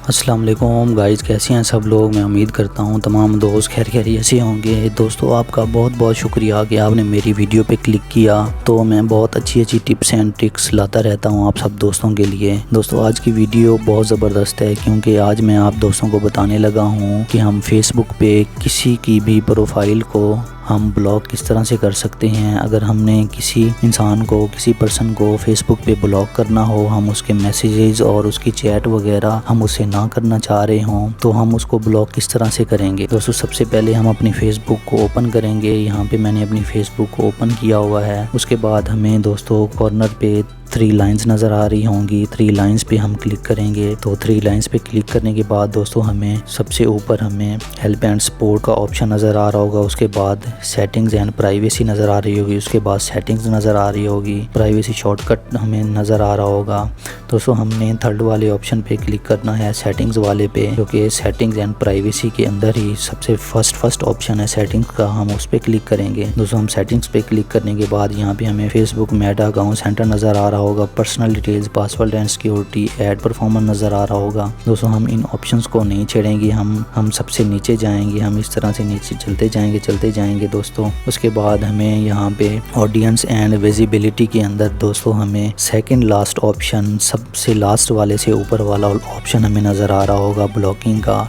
अस्सलाम वालेकुम गाइज़, कैसे हैं सब लोग। मैं उम्मीद करता हूं तमाम दोस्त खैरियत से होंगे। दोस्तों, आपका बहुत बहुत शुक्रिया कि आपने मेरी वीडियो पे क्लिक किया। तो मैं बहुत अच्छी अच्छी टिप्स एंड ट्रिक्स लाता रहता हूं आप सब दोस्तों के लिए। दोस्तों, आज की वीडियो बहुत ज़बरदस्त है क्योंकि आज मैं आप दोस्तों को बताने लगा हूँ कि हम फेसबुक पे किसी की भी प्रोफाइल को हम ब्लॉक किस तरह से कर सकते हैं। अगर हमने किसी इंसान को, किसी पर्सन को फेसबुक पे ब्लॉक करना हो, हम उसके मैसेजेस और उसकी चैट वगैरह हम उसे ना करना चाह रहे हों, तो हम उसको ब्लॉक किस तरह से करेंगे। दोस्तों, सबसे पहले हम अपनी फेसबुक को ओपन करेंगे। यहाँ पे मैंने अपनी फेसबुक को ओपन किया हुआ है। उसके बाद हमें दोस्तों कॉर्नर पे 3 लाइंस नज़र आ रही होंगी। 3 लाइंस पे हम क्लिक करेंगे। तो 3 लाइंस पे क्लिक करने के बाद दोस्तों हमें सबसे ऊपर हमें हेल्प एंड सपोर्ट का ऑप्शन नज़र आ रहा होगा। उसके बाद सेटिंग्स एंड प्राइवेसी नज़र आ रही होगी। उसके बाद सेटिंग्स नज़र आ रही होगी। प्राइवेसी शॉर्टकट हमें नज़र आ रहा होगा। दोस्तों, हमने थर्ड वाले ऑप्शन पे क्लिक करना है, सेटिंग्स वाले पे, क्योंकि सेटिंग्स एंड प्राइवेसी के अंदर ही सबसे फर्स्ट ऑप्शन है सेटिंग्स का। हम उस पर क्लिक करेंगे। दोस्तों, हम सेटिंग्स पे क्लिक करने के बाद यहाँ पे हमें फेसबुक मेटा अकाउंट सेंटर नज़र आ रहा होगा। Personal details, password and security, add performance नज़र आ रहा होगा। दोस्तों, हम इन ऑप्शंस को नहीं छेड़ेंगे। हम सबसे नीचे जाएंगे। हम इस तरह से नीचे चलते जाएंगे दोस्तों। उसके बाद हमें यहाँ पे ऑडियंस एंड विजिबिलिटी के अंदर दोस्तों हमें सेकंड लास्ट ऑप्शन, सबसे लास्ट वाले से ऊपर वाला ऑप्शन हमें नज़र आ रहा होगा ब्लॉकिंग का।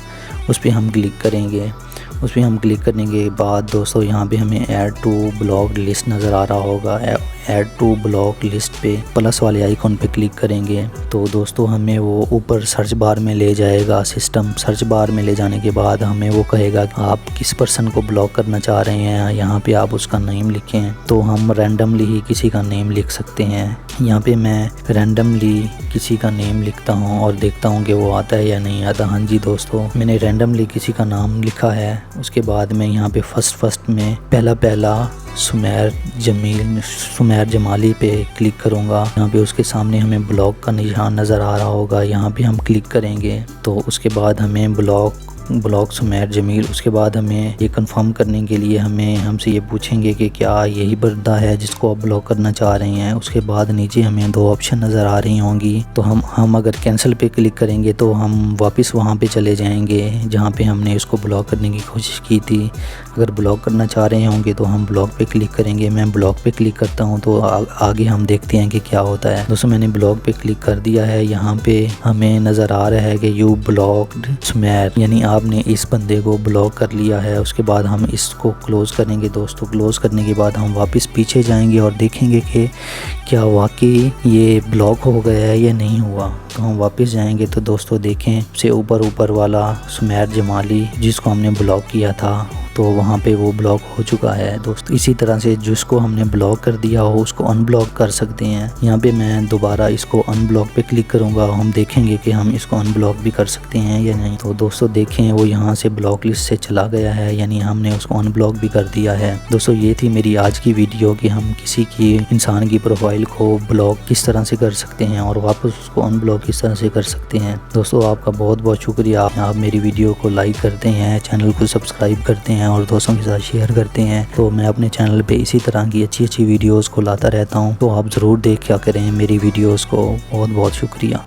उस पर हम क्लिक करेंगे। उस पर हम क्लिक करने के बाद दोस्तों यहाँ पे हमें ऐड टू ब्लॉक लिस्ट नज़र आ रहा होगा। ऐड टू ब्लॉक लिस्ट पे प्लस वाले आइकॉन पे क्लिक करेंगे तो दोस्तों हमें वो ऊपर सर्च बार में ले जाएगा। सिस्टम सर्च बार में ले जाने के बाद हमें वो कहेगा कि आप किस पर्सन को ब्लॉक करना चाह रहे हैं। यहाँ पे आप उसका नेम लिखें। तो हम रैंडमली ही किसी का नेम लिख सकते हैं। यहाँ पे मैं रैंडमली किसी का नेम लिखता हूँ और देखता हूँ कि वो आता है या नहीं आता। हाँ जी दोस्तों, मैंने रैंडमली किसी का नाम लिखा है। उसके बाद मैं यहाँ पे फर्स्ट में पहला सुमेर जमाली पे क्लिक करूँगा। यहाँ पे उसके सामने हमें ब्लॉक का निशान नज़र आ रहा होगा। यहाँ पे हम क्लिक करेंगे तो उसके बाद हमें ब्लॉक सुमेर जमील। उसके बाद हमें ये कंफर्म करने के लिए हमसे ये पूछेंगे कि क्या यही बंदा है जिसको आप ब्लॉक करना चाह रहे हैं। उसके बाद नीचे हमें 2 ऑप्शन नज़र आ रही होंगी। तो हम अगर कैंसिल पे क्लिक करेंगे तो हम वापस वहाँ पे चले जाएंगे जहाँ पे हमने इसको ब्लॉक करने की कोशिश की थी। अगर ब्लॉक करना चाह रहे होंगे तो हम ब्लॉक पे क्लिक करेंगे। मैं ब्लॉक पे क्लिक करता हूँ तो आगे हम देखते हैं कि क्या होता है। दोस्तों, मैंने ब्लॉक पे क्लिक कर दिया है। यहाँ पे हमें नज़र आ रहा है कि यू ब्लॉक्ड सुमेर, यानी आपने इस बंदे को ब्लॉक कर लिया है। उसके बाद हम इसको क्लोज़ करेंगे। दोस्तों, क्लोज़ करने के बाद हम वापस पीछे जाएंगे और देखेंगे कि क्या वाकई ये ब्लॉक हो गया है या नहीं हुआ। तो हम वापस जाएंगे तो दोस्तों देखें से ऊपर वाला सुमेर जमाली जिसको हमने ब्लॉक किया था तो वहाँ पे वो ब्लॉक हो चुका है। दोस्तों, इसी तरह से जिसको हमने ब्लॉक कर दिया हो उसको अनब्लॉक कर सकते हैं। यहाँ पे मैं दोबारा इसको अनब्लॉक पे क्लिक करूँगा। हम देखेंगे कि हम इसको अनब्लॉक भी कर सकते हैं या नहीं। तो दोस्तों देखें, वो यहाँ से ब्लॉक लिस्ट से चला गया है, यानी हमने उसको अनब्लॉक भी कर दिया है। दोस्तों, ये थी मेरी आज की वीडियो कि हम किसी की इंसान की प्रोफाइल को ब्लॉक किस तरह से कर सकते हैं और वापस उसको अनब्लॉक किस तरह से कर सकते हैं। दोस्तों, आपका बहुत बहुत शुक्रिया। आप मेरी वीडियो को लाइक करते हैं, चैनल को सब्सक्राइब करते हैं और दोस्तों के साथ शेयर करते हैं। तो मैं अपने चैनल पे इसी तरह की अच्छी वीडियोस को लाता रहता हूँ। तो आप ज़रूर देखा करें मेरी वीडियोस को। बहुत बहुत शुक्रिया।